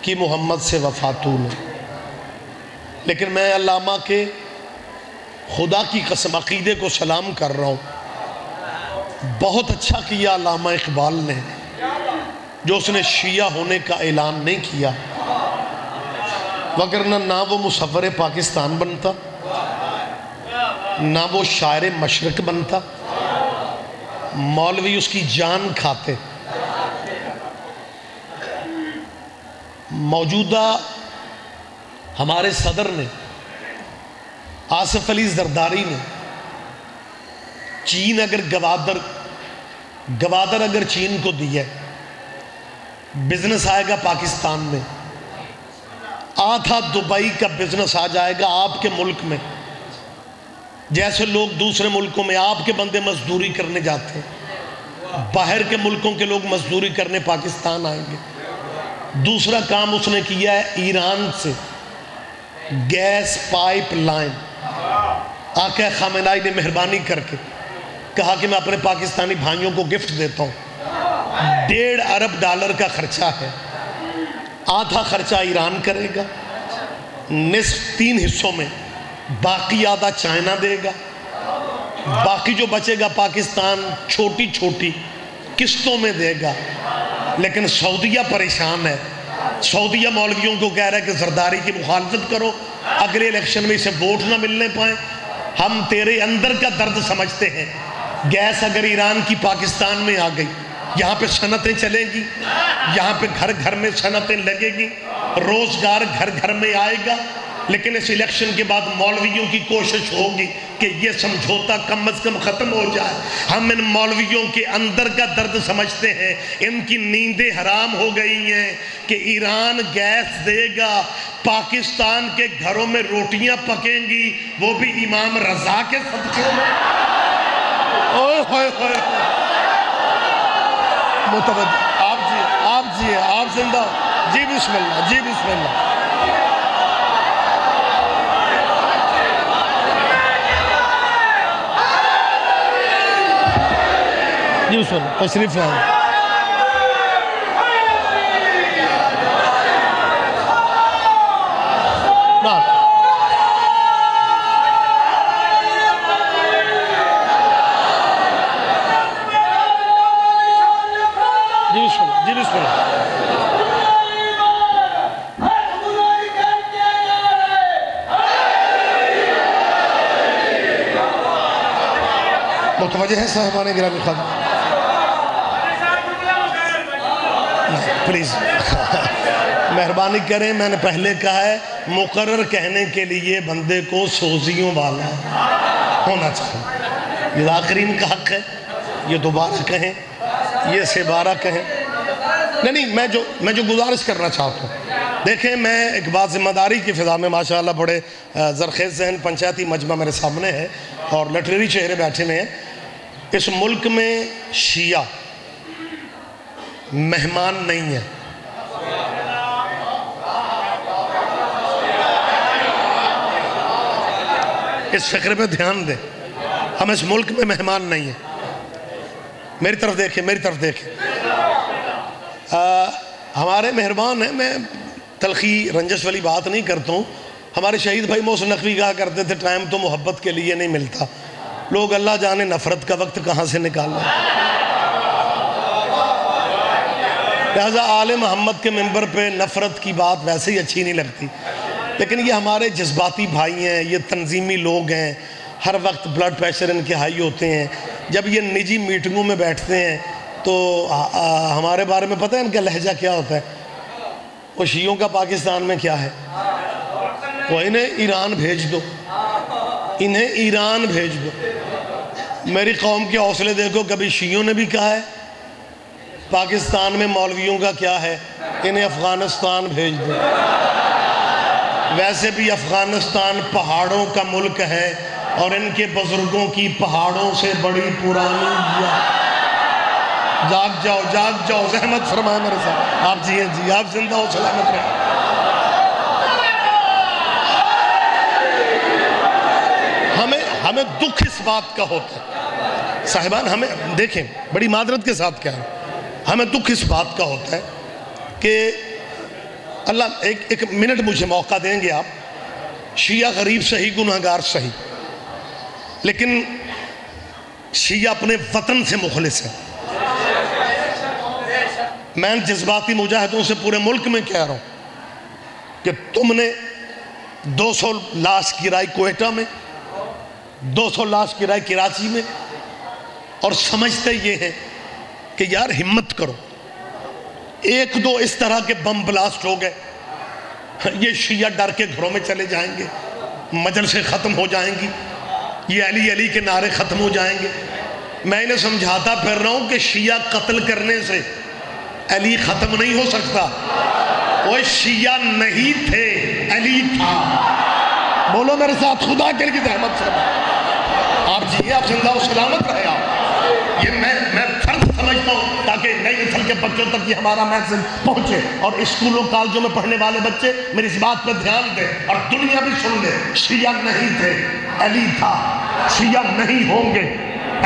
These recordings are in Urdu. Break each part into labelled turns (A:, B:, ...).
A: کی محمد سے وفاتون ہے۔ لیکن میں علامہ کے خدا کی قسم عقیدے کو سلام کر رہا ہوں، بہت اچھا کیا علامہ اقبال نے جو اس نے شیعہ ہونے کا اعلان نہیں کیا، وگرنہ نہ وہ مصور پاکستان بنتا، نہ وہ شاعر مشرق بنتا، مولوی اس کی جان کھاتے۔ موجودہ ہمارے صدر نے آصف علی زرداری نے چین اگر گوادر اگر چین کو دی ہے، بزنس آئے گا پاکستان میں، آدھا دبئی کا بزنس آ جائے گا آپ کے ملک میں، جیسے لوگ دوسرے ملکوں میں آپ کے بندے مزدوری کرنے جاتے ہیں، باہر کے ملکوں کے لوگ مزدوری کرنے پاکستان آئیں گے۔ دوسرا کام اس نے کیا ہے، ایران سے گیس پائپ لائن، آقا خامنہئی نے مہربانی کر کے کہا کہ میں اپنے پاکستانی بھائیوں کو گفٹ دیتا ہوں، $1.5 ارب کا خرچہ ہے، آدھا خرچہ ایران کرے گا نصف 3 حصوں میں، باقی آدھا چائنا دے گا، باقی جو بچے گا پاکستان چھوٹی چھوٹی قسطوں میں دے گا۔ لیکن سعودیہ پریشان ہے، سعودیہ مولویوں کو کہہ رہا ہے کہ زرداری کی مخالفت کرو، اگلے الیکشن میں اسے ووٹ نہ ملنے پائیں۔ ہم تیرے اندر کا درد سمجھتے ہیں، گیس اگر ایران کی پاکستان میں آ گئی، یہاں پہ صنعتیں چلیں گی، یہاں پہ گھر گھر میں صنعتیں لگے گی، روزگار گھر گھر میں آئے گا۔ لیکن اس الیکشن کے بعد مولویوں کی کوشش ہوگی کہ یہ سمجھوتا کم از کم ختم ہو جائے۔ ہم ان مولویوں کے اندر کا درد سمجھتے ہیں، ان کی نیندیں حرام ہو گئی ہیں کہ ایران گیس دے گا، پاکستان کے گھروں میں روٹیاں پکیں گی، وہ بھی امام رضا کے صدقے میں۔ اوہ ہوئے ہوئے متوجہ، آپ زندہ ہو جی، بسم اللہ جی، بسم اللہ۔ جی بسم اللہ، تشریف لائیں۔ جی بسم اللہ۔ متوجہ ہے صاحبان گرامی خادم؟ پلیز مہربانی کریں، میں نے پہلے کہا ہے مقرر کہنے کے لیے بندے کو سوزیوں والا ہونا چاہیے۔ یہ آخرین کا حق ہے، یہ دوبارہ کہیں، یہ سے بارہ کہیں۔ نہیں، میں جو گزارش کرنا چاہتا ہوں، دیکھیں میں ایک بات ذمہ داری کی فضا میں ماشاءاللہ بڑے زرخیز ذہن پنچایتی مجمع میرے سامنے ہے اور لٹریری چہرے بیٹھے ہوئے ہیں۔ اس ملک میں شیعہ مہمان نہیں ہے، اس فکر پہ دھیان دیں، ہم اس ملک میں مہمان نہیں ہیں۔ میری طرف دیکھیں، ہمارے مہربان ہیں، میں تلخی رنجش والی بات نہیں کرتا ہوں۔ ہمارے شہید بھائی محسن نقوی کہا کرتے تھے ٹائم تو محبت کے لیے نہیں ملتا، لوگ اللہ جانے نفرت کا وقت کہاں سے نکالا۔ لہذا آل محمد کے ممبر پہ نفرت کی بات ویسے ہی اچھی نہیں لگتی، لیکن یہ ہمارے جذباتی بھائی ہیں، یہ تنظیمی لوگ ہیں، ہر وقت بلڈ پریشر ان کے ہائی ہوتے ہیں۔ جب یہ نجی میٹنگوں میں بیٹھتے ہیں تو ہمارے بارے میں پتہ ہے ان کا لہجہ کیا ہوتا ہے؟ وہ شیعوں کا پاکستان میں کیا ہے؟ وہ انہیں ایران بھیج دو، انہیں ایران بھیج دو۔ میری قوم کے حوصلے دیکھو، کبھی شیعوں نے بھی کہا ہے پاکستان میں مولویوں کا کیا ہے، انہیں افغانستان بھیج دو۔ ویسے بھی افغانستان پہاڑوں کا ملک ہے اور ان کے بزرگوں کی پہاڑوں سے بڑی پرانی جاگ جاؤ، زحمت فرمائے میرے ساتھ۔ آپ جی ہیں جی، آپ زندہ ہو، سلامت رہیں۔ ہمیں دکھ اس بات کا ہوتا ہے صاحبان، ہمیں دیکھیں بڑی معذرت کے ساتھ کیا ہے، ہمیں دکھ اس بات کا ہوتا ہے کہ اللہ ایک منٹ مجھے موقع دیں گے آپ؟ شیعہ غریب صحیح، گناہگار صحیح، لیکن شیعہ اپنے وطن سے مخلص ہے۔ میں جذباتی مجاہدوں سے پورے ملک میں کہہ رہا ہوں کہ تم نے 200 لاش گرائی کوئٹہ میں، 200 لاش گرائی کراچی میں، اور سمجھتے یہ ہیں کہ یار ہمت کرو، ایک دو اس طرح کے بم بلاسٹ ہو گئے، یہ شیعہ ڈر کے گھروں میں چلے جائیں گے، مجلسیں ختم ہو جائیں گی، یہ علی علی کے نعرے ختم ہو جائیں گے۔ میں انہیں سمجھاتا پھر رہا ہوں کہ شیعہ قتل کرنے سے علی ختم نہیں ہو سکتا۔ وہ شیعہ نہیں تھے، علی تھا۔ بولو میرے ساتھ، خدا کے لیے زحمت سے آپ جیئے، آپ زندہ و سلامت رہے۔ آپ یہ میں فرض سمجھتا ہوں تاکہ نئی نسل کے بچوں تک یہ ہمارا میسج پہنچے، اور اسکولوں کالجوں میں پڑھنے والے بچے میری اس بات پہ دھیان دیں اور دنیا بھی سن لے۔ شیعہ نہیں تھے، علی تھا۔ شیعہ نہیں ہوں گے،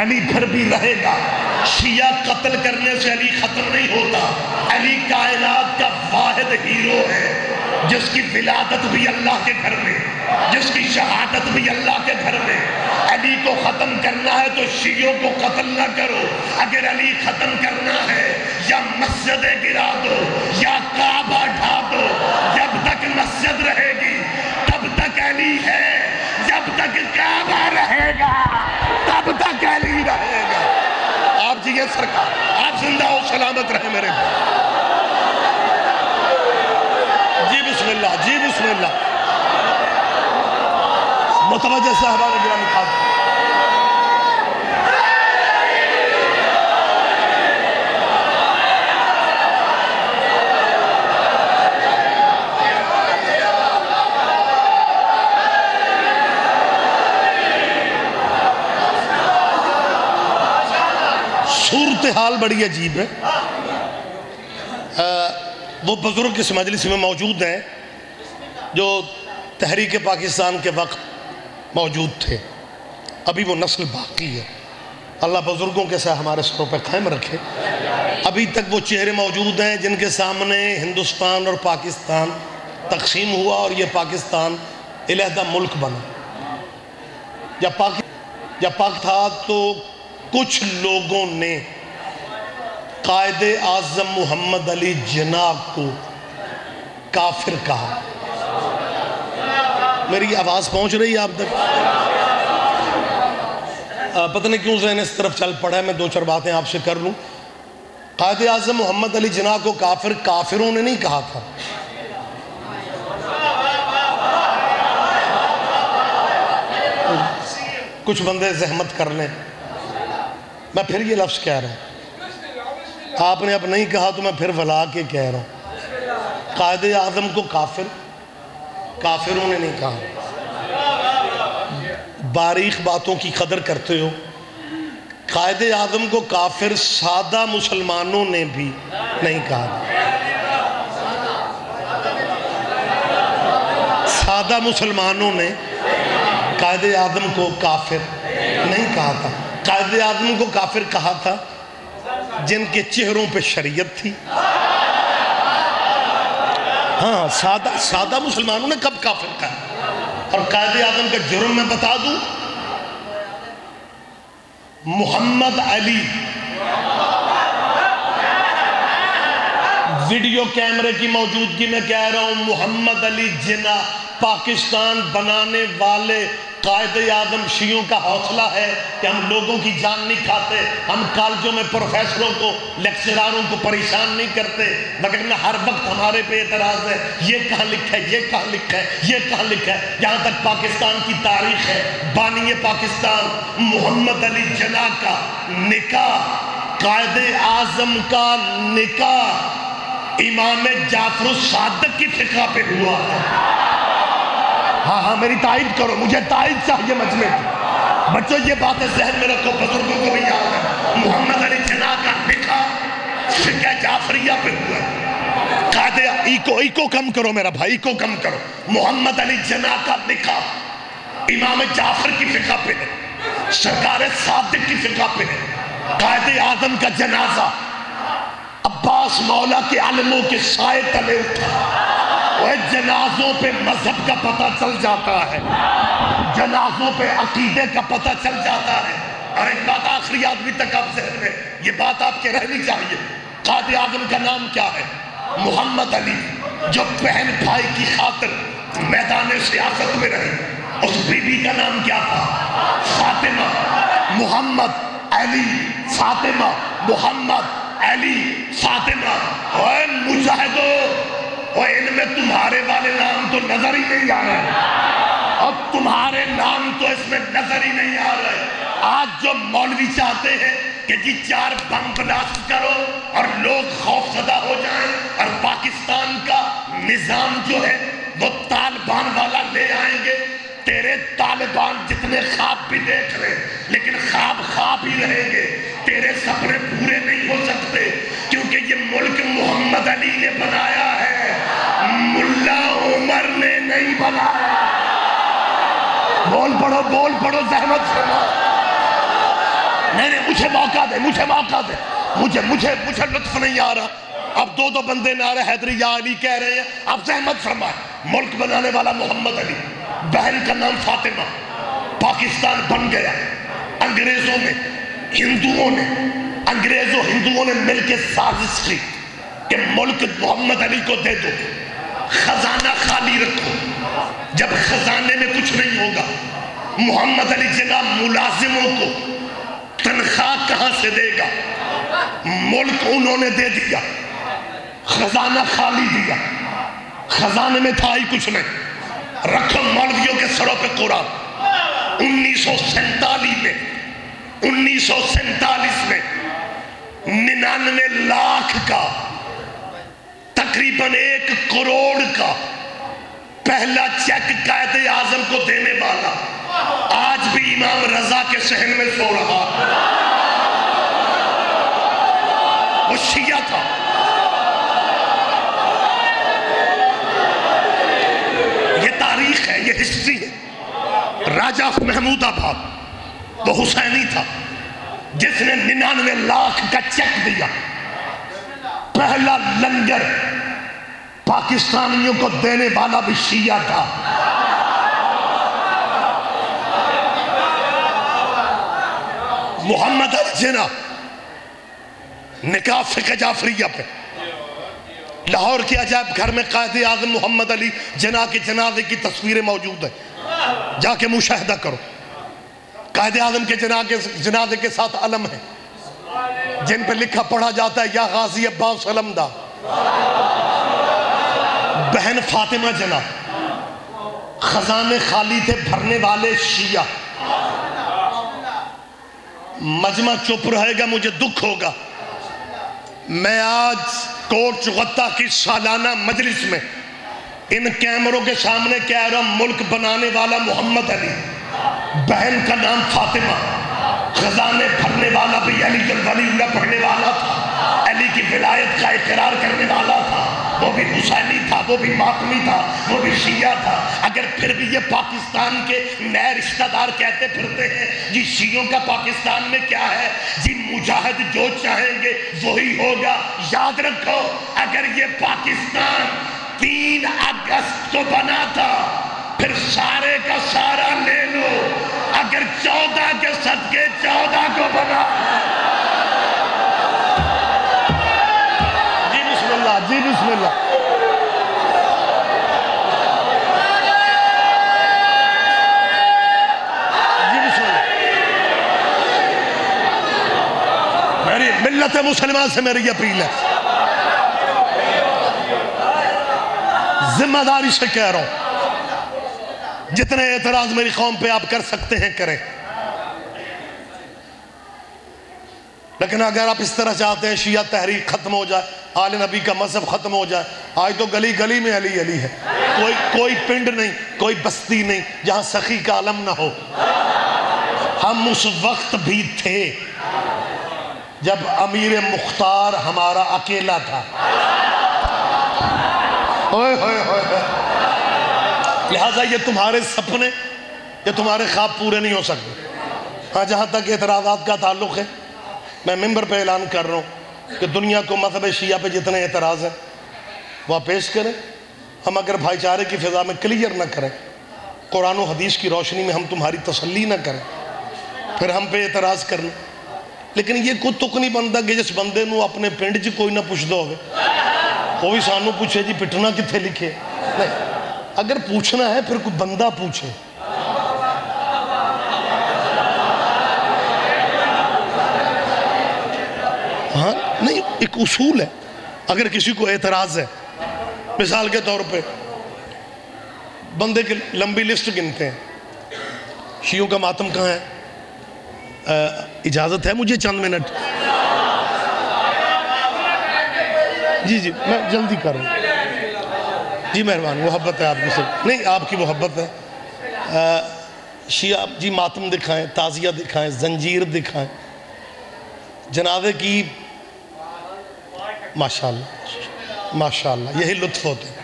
A: علی پھر بھی رہے گا۔ شیعہ قتل کرنے سے علی ختم نہیں ہوتا۔ علی کائنات کا واحد ہیرو ہے، جس کی ولادت بھی اللہ کے گھر میں، جس کی شہادت بھی اللہ کے گھر میں۔ علی کو ختم کرنا ہے تو شیعوں کو قتل نہ کرو۔ اگر علی ختم کرنا ہے یا مسجدیں گرا دو یا کعبہ ڈھا دو، جب تک مسجد رہے گی تب تک علی ہے، جب تک کعبہ رہے گا تب تک علی رہے گا۔ آپ جیئے سرکار، آپ زندہ و سلامت رہے میرے بھائی۔ جی بسم اللہ، جی بسم اللہ۔ متوجہ صاحبان گرامی خاتون، صورتحال بڑی عجیب ہے۔ وہ بزرگ اس مجلس میں موجود ہیں جو تحریک پاکستان کے وقت موجود تھے، ابھی وہ نسل باقی ہے۔ اللہ بزرگوں کے ساتھ ہمارے سروں پہ قائم رکھے۔ ابھی تک وہ چہرے موجود ہیں جن کے سامنے ہندوستان اور پاکستان تقسیم ہوا اور یہ پاکستان علیحدہ ملک بنا۔ جب پاک تھا تو کچھ لوگوں نے قائد اعظم محمد علی جناح کو کافر کہا۔ میری آواز پہنچ رہی ہے آپ تک؟ پتہ نہیں کیوں ذہن اس طرف چل پڑا ہے، میں دو چار باتیں آپ سے کر لوں۔ قائد اعظم محمد علی جناح کو کافروں نے نہیں کہا تھا۔ کچھ بندے زحمت کر لیں، میں پھر یہ لفظ کہہ رہا ہوں، آپ نے اب نہیں کہا تو میں پھر ولا کے کہہ رہا ہوں۔ قائد اعظم کو کافروں نے نہیں کہا۔ باریک باتوں کی قدر کرتے ہو۔ قائد اعظم کو کافر سادہ مسلمانوں نے بھی نہیں کہا۔ سادہ مسلمانوں نے قائد اعظم کو کافر نہیں کہا تھا۔ قائد اعظم کو کافر کہا تھا جن کے چہروں پہ شریعت تھی۔ ہاں، سادہ مسلمانوں نے کب کافر کہا؟ اور قائد اعظم کا جرم میں بتا دوں، محمد علی ویڈیو کیمرے کی موجودگی میں کہہ رہا ہوں، محمد علی جناح پاکستان بنانے والے قائد اعظم شیعوں کا حوصلہ ہے کہ ہم لوگوں کی جان نہیں کھاتے، ہم کالجوں میں پروفیسروں کو لیکچراروں کو پریشان نہیں کرتے، مگر ہر وقت ہمارے پہ اعتراض ہے، یہ کہاں لکھا ہے، یہ کہاں لکھا ہے، یہ کہاں لکھا ہے۔ یہاں تک پاکستان کی تاریخ ہے، بانی پاکستان محمد علی جناح کا نکاح، قائد اعظم کا نکاح امام جعفر الصادق کی فقہ پہ ہوا ہے۔ ہاں میری تائید کرو، مجھے تائید چاہیے مجمع کی۔ بچوں یہ باتیں ذہن میں رکھو، بزرگوں کو بھی یاد ہے۔ محمد علی جناح کا نکاح فقہ جعفریہ پہ ہوا ہے۔ قائد ایکو کم کرو میرا بھائی، ایکو کم کرو۔ محمد علی جناح کا نکاح امام جعفر کی فقہ پہ ہے، سرکار صادق کی فقہ پہ ہے۔ قائد اعظم کا جنازہ عباس مولا کے علموں کے سائے تلے اٹھا۔ وہ جنازوں پہ مذہب کا پتہ چل جاتا ہے، جنازوں پہ عقیدے کا پتہ چل جاتا ہے۔ اور ایک بات آخری آدمی تک آپ ذہن میں، یہ بات آپ کے رہنی چاہیے، قائد اعظم کا نام کیا ہے؟ محمد علی، جو بہن بھائی کی خاطر میدان سیاست میں رہی۔ اس بی بی کا نام کیا تھا؟ فاطمہ۔ محمد علی فاطمہ، محمد علی فاطمہ۔ اوے مجاہدو، اوے ان میں تمہارے والے نام تو نظر ہی نہیں آ رہے، اب تمہارے نام تو اس میں نظر ہی نہیں آ رہے۔ آج جو مولوی چاہتے ہیں کہ جی 4 بم بلاسٹ کرو اور لوگ خوف زدہ ہو جائیں اور پاکستان کا نظام جو ہے وہ طالبان والا لے آئیں گے، تیرے طالبان جتنے خواب بھی دیکھ لیں لیکن خواب خواب ہی رہیں گے، تیرے سپنے پورے نہیں ہو سکتے، کیونکہ یہ ملک محمد علی نے بنایا ہے، ملا عمر نے نہیں بنایا۔ بول پڑھو زحمت فرما۔ نہیں مجھے موقع دے، مجھے لطف نہیں آ رہا۔ اب 2 بندے نعرہ حیدری یا علی کہہ رہے ہیں، اب زحمت فرمائے۔ ملک بنانے والا محمد علی، بہن کا نام فاطمہ، پاکستان بن گیا۔ انگریزوں نے ہندوؤں نے مل کے سازش کی کہ ملک محمد علی کو دے دو، خزانہ خالی رکھو۔ جب خزانے میں کچھ نہیں ہوگا، محمد علی جناب ملازموں کو تنخواہ کہاں سے دے گا؟ ملک انہوں نے دے دیا، خزانہ خالی دیا، خزانے میں تھا ہی کچھ نہیں۔ رکھو مولویوں کے سروں پہ قرآن۔ 1947 میں 99 لاکھ کا، تقریباً 1 کروڑ کا پہلا چیک قائد اعظم کو دینے والا آج بھی امام رضا کے صحن میں سو رہا، وہ شیعہ تھا۔ یہ تاریخ ہے، یہ ہسٹری ہے۔ راجہ محمود آباد وہ حسینی تھا جس نے 99 لاکھ کا چیک دیا۔ پہلا لنگر پاکستانیوں کو دینے والا بھی شیعہ تھا۔ محمد علی جناح نکاح فقہ جعفریہ پہ لاہور کے عجائب گھر میں قائد اعظم محمد علی جناح کے جنازے کی تصویریں موجود ہیں، جا کے مشاہدہ کرو۔ قائد اعظم کے جنازے کے ساتھ علم ہے جن پہ لکھا پڑھا جاتا ہے یا غازی عباس علمدار۔ بہن فاطمہ جناح، خزانے خالی تھے بھرنے والے شیعہ۔ مجمع چپ رہے گا، مجھے دکھ ہوگا۔ میں آج کوٹ چغتہ کی سالانہ مجلس میں ان کیمروں کے سامنے کہہ رہا ہوں، ملک بنانے والا محمد علی، بہن کا نام فاطمہ، خزانے بھرنے والا بھی علی ولی اللہ پڑھنے والا تھا، علی کی ولایت کا اقرار کرنے والا تھا، وہ بھی حسینی تھا، وہ بھی ماتمی تھا، وہ بھی شیعہ تھا۔ اگر پھر بھی یہ پاکستان کے نئے رشتہ دار کہتے پھرتے ہیں جی شیعوں کا پاکستان میں کیا ہے، جی مجاہد جو چاہیں گے وہی ہوگا، یاد رکھو اگر یہ پاکستان 3 اگست کو بنا تھا، پھر سارے کا سارا لے لو، اگر 14 کے صدقے 14 کو بنا۔ جی بسم اللہ، جی بسم اللہ۔ جی بسم اللہ۔ میری ملت مسلمان سے میری اپیل ہے، ذمہ داری سے کہہ رہا ہوں، جتنے اعتراض میری قوم پہ آپ کر سکتے ہیں کریں، لیکن اگر آپ اس طرح چاہتے ہیں شیعہ تحریک ختم ہو جائے، آل نبی کا مذہب ختم ہو جائے، آج تو گلی گلی میں علی علی ہے، کوئی پنڈ نہیں، کوئی بستی نہیں جہاں سخی کا علم نہ ہو۔ ہم اس وقت بھی تھے جب امیر مختار ہمارا اکیلا تھا، لہٰذا یہ تمہارے سپنے، یہ تمہارے خواب پورے نہیں ہو سکتے۔ ہاں جہاں تک اعتراضات کا تعلق ہے، میں ممبر پہ اعلان کر رہا ہوں کہ دنیا کو مذہب شیعہ پہ جتنے اعتراض ہیں وہ آپ پیش کریں، ہم اگر بھائی چارے کی فضا میں کلیئر نہ کریں، قرآن و حدیث کی روشنی میں ہم تمہاری تسلی نہ کریں، پھر ہم پہ اعتراض کرنا۔ لیکن یہ کوئی تک نہیں بنتا کہ جس بندے نو اپنے پنڈ چ کوئی نہ پوچھتا ہوئے وہ بھی سانو پوچھے جی پٹنا کتنے لکھے۔ نہیں، اگر پوچھنا ہے پھر کوئی بندہ پوچھے۔ ہاں نہیں، ایک اصول ہے، اگر کسی کو اعتراض ہے، مثال کے طور پہ بندے کی لمبی لسٹ گنتے ہیں، شیعوں کا ماتم کہاں ہے، اجازت ہے مجھے چند منٹ؟ جی میں جلدی کروں جی، مہربان، محبت ہے آپ کی، نہیں آپ کی محبت ہے۔ شیعہ جی ماتم دکھائیں، تعزیہ دکھائیں، زنجیر دکھائیں، جنازے کی، ماشاءاللہ ماشاءاللہ، یہی لطف ہوتے ہیں۔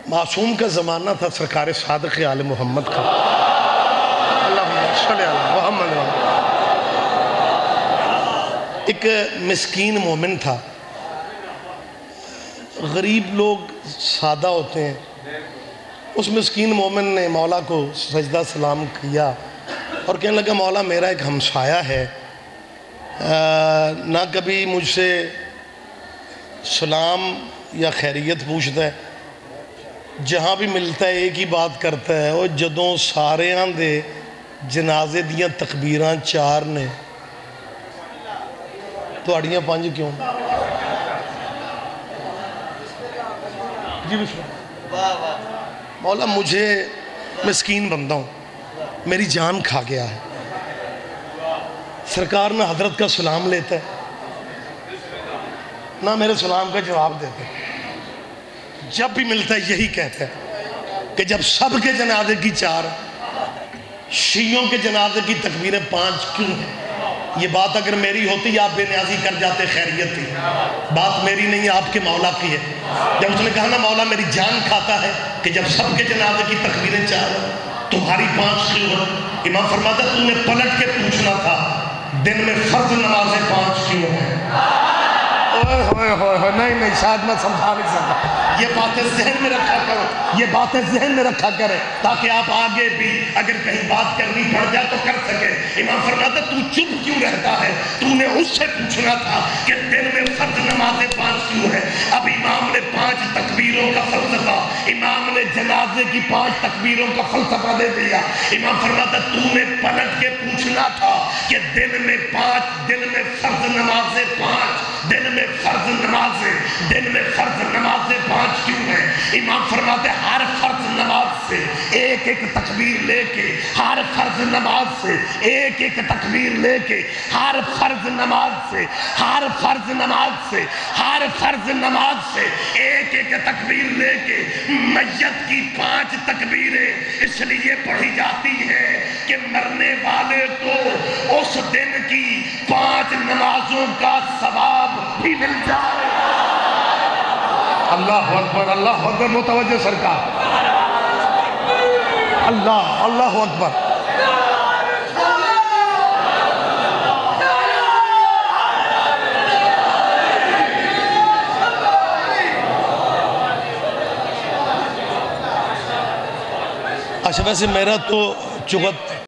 A: معصوم کا زمانہ تھا سرکار صادق آل محمد کا، اللہم صلی علی محمد۔ ایک مسکین مومن تھا، غریب لوگ سادہ ہوتے ہیں، اس مسکین مومن نے مولا کو سجدہ سلام کیا اور کہنے لگا مولا میرا ایک ہمسایہ ہے، نہ کبھی مجھ سے سلام یا خیریت پوچھتا ہے، جہاں بھی ملتا ہے ایک ہی بات کرتا ہے، وہ جدوں سارے دے جنازے دیاں تکبیراں چار نے تو اڑیاں پانچ کیوں؟ جی مولا مجھے مسکین بندہ ہوں، میری جان کھا گیا ہے، سرکار نہ حضرت کا سلام لیتا ہے نہ میرے سلام کا جواب دیتا ہے، جب بھی ملتا ہے یہی کہتا ہے کہ جب سب کے جنازے کی چار، شیعوں کے جنازے کی تکبیریں پانچ کیوں ہیں؟ یہ بات اگر میری ہوتی آپ بے نیازی کر جاتے، خیریت تھی، بات میری نہیں آپ کے مولا کی ہے۔ جب اس نے کہا نا مولا میری جان کھاتا ہے کہ جب سب کے جنازے کی تکبیریں چار تمہاری پانچ کیوں ہیں؟ امام فرماتا تم نے پلٹ کے پوچھنا تھا دن میں فرض نمازیں پانچ کیوں ہیں؟ نہیں شاید میں سمجھا نہیں سکتا، یہ باتیں ذہن میں رکھا کرو، یہ باتیں ذہن میں رکھا کریں تاکہ آپ آگے بھی اگر کہیں بات کرنی پڑ جائے تو کر سکے۔ امام فرماتا تو چپ کیوں رہتا ہے؟ تو نے اس سے پوچھنا تھا کہ دن میں فرض نمازیں پانچ کیوں ہیں؟ اب امام نے پانچ تکبیروں کا فلسفہ، امام نے جنازے کی پانچ تکبیروں کا فلسفہ دے دیا۔ امام فرماتا تو نے پلٹ کے پوچھنا تھا کہ دن میں فرض نمازیں پانچ، دن میں فرض نمازیں پانچ کیوں ہیں؟ امام فرماتے ہر فرض نماز سے ایک ایک تکبیر لے کے، ہر فرض نماز سے ایک ایک تکبیر لے کے، ہر فرض نماز سے ایک ایک تکبیر لے کے، میت کی پانچ تکبیریں اس لیے پڑھی جاتی ہیں کہ مرنے والے کو اس دن کی پانچ نمازوں کا ثواب بھی مل جائے۔ اللہ اکبر، اللہ اکبر، متوجہ سرکار، اللہ اکبر۔ اچھا ویسے میرا تو چگت